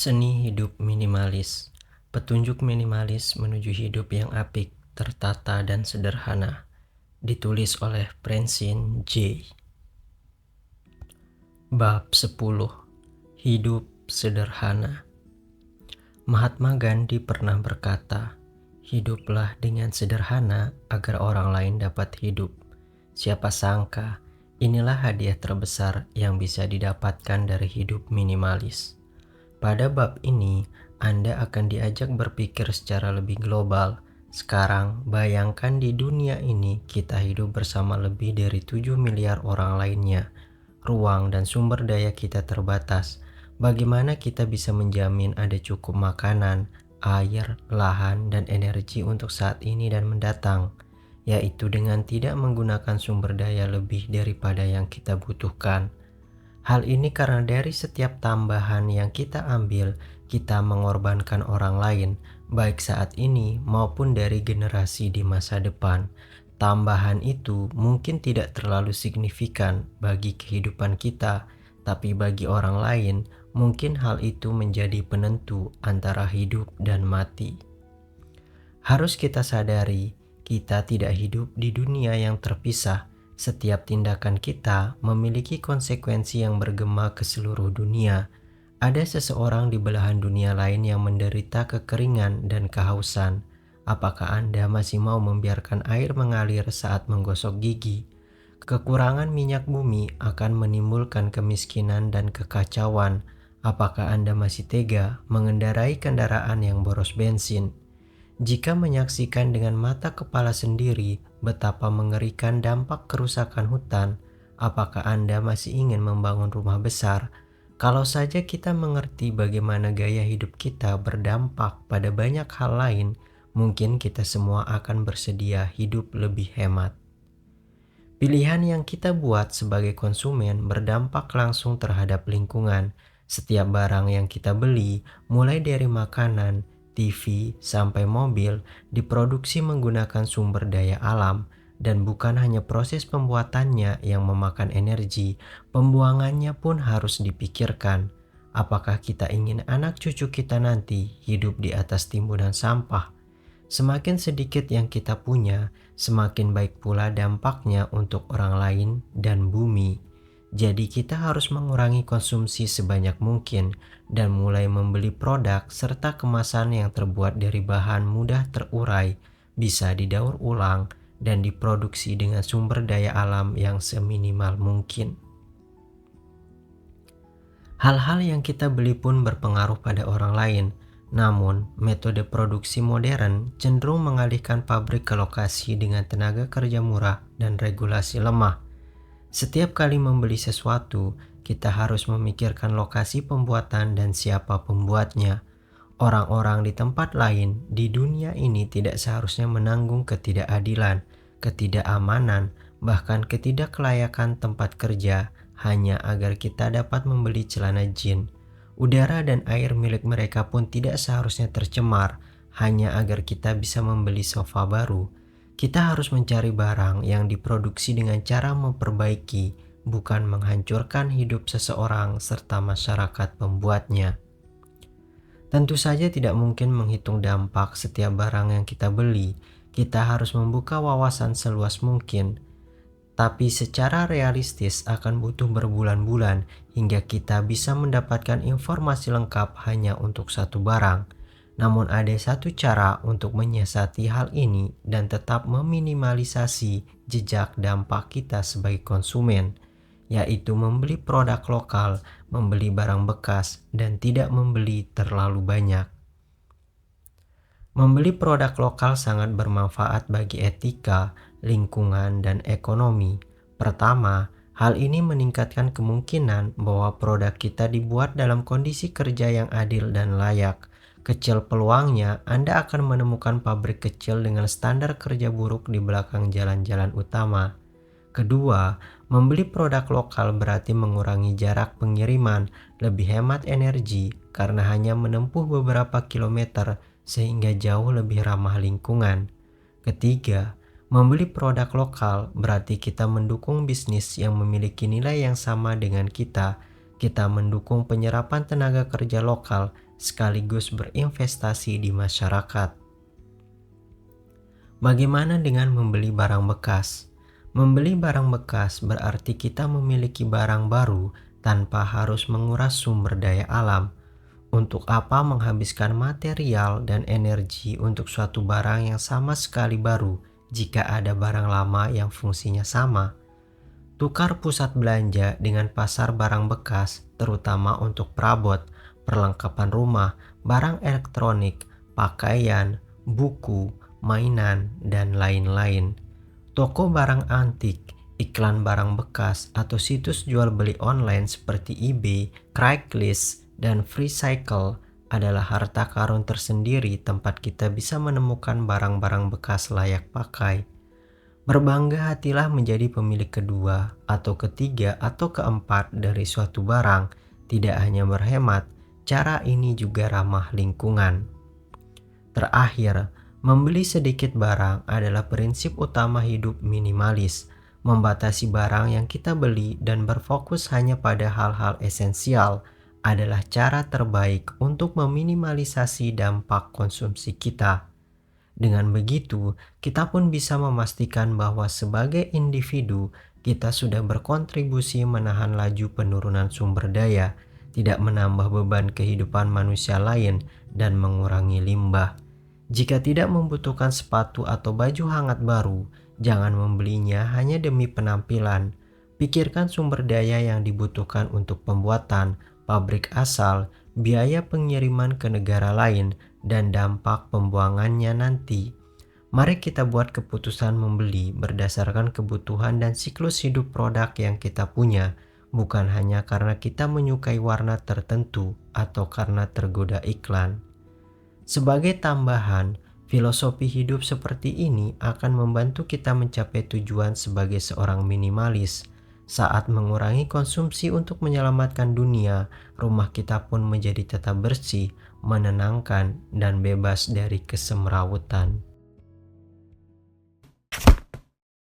Seni hidup minimalis. Petunjuk minimalis menuju hidup yang apik, tertata dan sederhana. Ditulis oleh Francine J. Bab 10. Hidup sederhana. Mahatma Gandhi pernah berkata, "Hiduplah dengan sederhana agar orang lain dapat hidup." Siapa sangka, inilah hadiah terbesar yang bisa didapatkan dari hidup minimalis. Pada bab ini, Anda akan diajak berpikir secara lebih global. Sekarang, bayangkan di dunia ini kita hidup bersama lebih dari 7 miliar orang lainnya. Ruang dan sumber daya kita terbatas. Bagaimana kita bisa menjamin ada cukup makanan, air, lahan, dan energi untuk saat ini dan mendatang? Yaitu dengan tidak menggunakan sumber daya lebih daripada yang kita butuhkan. Hal ini karena dari setiap tambahan yang kita ambil, kita mengorbankan orang lain, baik saat ini maupun dari generasi di masa depan. Tambahan itu mungkin tidak terlalu signifikan bagi kehidupan kita, tapi bagi orang lain, mungkin hal itu menjadi penentu antara hidup dan mati. Harus kita sadari, kita tidak hidup di dunia yang terpisah. Setiap tindakan kita memiliki konsekuensi yang bergema ke seluruh dunia. Ada seseorang di belahan dunia lain yang menderita kekeringan dan kehausan. Apakah Anda masih mau membiarkan air mengalir saat menggosok gigi? Kekurangan minyak bumi akan menimbulkan kemiskinan dan kekacauan. Apakah Anda masih tega mengendarai kendaraan yang boros bensin? Jika menyaksikan dengan mata kepala sendiri betapa mengerikan dampak kerusakan hutan, apakah Anda masih ingin membangun rumah besar? Kalau saja kita mengerti bagaimana gaya hidup kita berdampak pada banyak hal lain, mungkin kita semua akan bersedia hidup lebih hemat. Pilihan yang kita buat sebagai konsumen berdampak langsung terhadap lingkungan. Setiap barang yang kita beli, mulai dari makanan, TV, sampai mobil, diproduksi menggunakan sumber daya alam, dan bukan hanya proses pembuatannya yang memakan energi, pembuangannya pun harus dipikirkan. Apakah kita ingin anak cucu kita nanti hidup di atas timbunan sampah? Semakin sedikit yang kita punya, semakin baik pula dampaknya untuk orang lain dan bumi. Jadi kita harus mengurangi konsumsi sebanyak mungkin dan mulai membeli produk serta kemasan yang terbuat dari bahan mudah terurai, bisa didaur ulang, dan diproduksi dengan sumber daya alam yang seminimal mungkin. Hal-hal yang kita beli pun berpengaruh pada orang lain. Namun, metode produksi modern cenderung mengalihkan pabrik ke lokasi dengan tenaga kerja murah dan regulasi lemah. Setiap kali membeli sesuatu, kita harus memikirkan lokasi pembuatan dan siapa pembuatnya. Orang-orang di tempat lain di dunia ini tidak seharusnya menanggung ketidakadilan, ketidakamanan, bahkan ketidaklayakan tempat kerja hanya agar kita dapat membeli celana jin. Udara dan air milik mereka pun tidak seharusnya tercemar hanya agar kita bisa membeli sofa baru. Kita harus mencari barang yang diproduksi dengan cara memperbaiki, bukan menghancurkan hidup seseorang serta masyarakat pembuatnya. Tentu saja tidak mungkin menghitung dampak setiap barang yang kita beli. Kita harus membuka wawasan seluas mungkin. Tapi secara realistis akan butuh berbulan-bulan hingga kita bisa mendapatkan informasi lengkap hanya untuk satu barang. Namun ada satu cara untuk menyiasati hal ini dan tetap meminimalisasi jejak dampak kita sebagai konsumen, yaitu membeli produk lokal, membeli barang bekas, dan tidak membeli terlalu banyak. Membeli produk lokal sangat bermanfaat bagi etika, lingkungan, dan ekonomi. Pertama, hal ini meningkatkan kemungkinan bahwa produk kita dibuat dalam kondisi kerja yang adil dan layak. Kecil peluangnya Anda akan menemukan pabrik kecil dengan standar kerja buruk di belakang jalan-jalan utama. Kedua, membeli produk lokal berarti mengurangi jarak pengiriman, lebih hemat energi karena hanya menempuh beberapa kilometer sehingga jauh lebih ramah lingkungan. Ketiga, membeli produk lokal berarti kita mendukung bisnis yang memiliki nilai yang sama dengan kita. Kita mendukung penyerapan tenaga kerja lokal sekaligus berinvestasi di masyarakat. Bagaimana dengan membeli barang bekas? Membeli barang bekas berarti kita memiliki barang baru tanpa harus menguras sumber daya alam. Untuk apa menghabiskan material dan energi untuk suatu barang yang sama sekali baru jika ada barang lama yang fungsinya sama? Tukar pusat belanja dengan pasar barang bekas, terutama untuk perabot, perlengkapan rumah, barang elektronik, pakaian, buku, mainan, dan lain-lain. Toko barang antik, iklan barang bekas, atau situs jual beli online seperti eBay, Craigslist, dan Freecycle adalah harta karun tersendiri tempat kita bisa menemukan barang-barang bekas layak pakai. Berbangga hatilah menjadi pemilik kedua, atau ketiga, atau keempat dari suatu barang. Tidak hanya berhemat, cara ini juga ramah lingkungan. Terakhir, membeli sedikit barang adalah prinsip utama hidup minimalis. Membatasi barang yang kita beli dan berfokus hanya pada hal-hal esensial adalah cara terbaik untuk meminimalisasi dampak konsumsi kita. Dengan begitu, kita pun bisa memastikan bahwa sebagai individu, kita sudah berkontribusi menahan laju penurunan sumber daya, tidak menambah beban kehidupan manusia lain, dan mengurangi limbah. Jika tidak membutuhkan sepatu atau baju hangat baru, jangan membelinya hanya demi penampilan. Pikirkan sumber daya yang dibutuhkan untuk pembuatan, pabrik asal, biaya pengiriman ke negara lain, dan dampak pembuangannya nanti. Mari kita buat keputusan membeli berdasarkan kebutuhan dan siklus hidup produk yang kita punya, bukan hanya karena kita menyukai warna tertentu atau karena tergoda iklan. Sebagai tambahan, filosofi hidup seperti ini akan membantu kita mencapai tujuan sebagai seorang minimalis. Saat mengurangi konsumsi untuk menyelamatkan dunia, rumah kita pun menjadi tetap bersih, menenangkan, dan bebas dari kesemrawutan.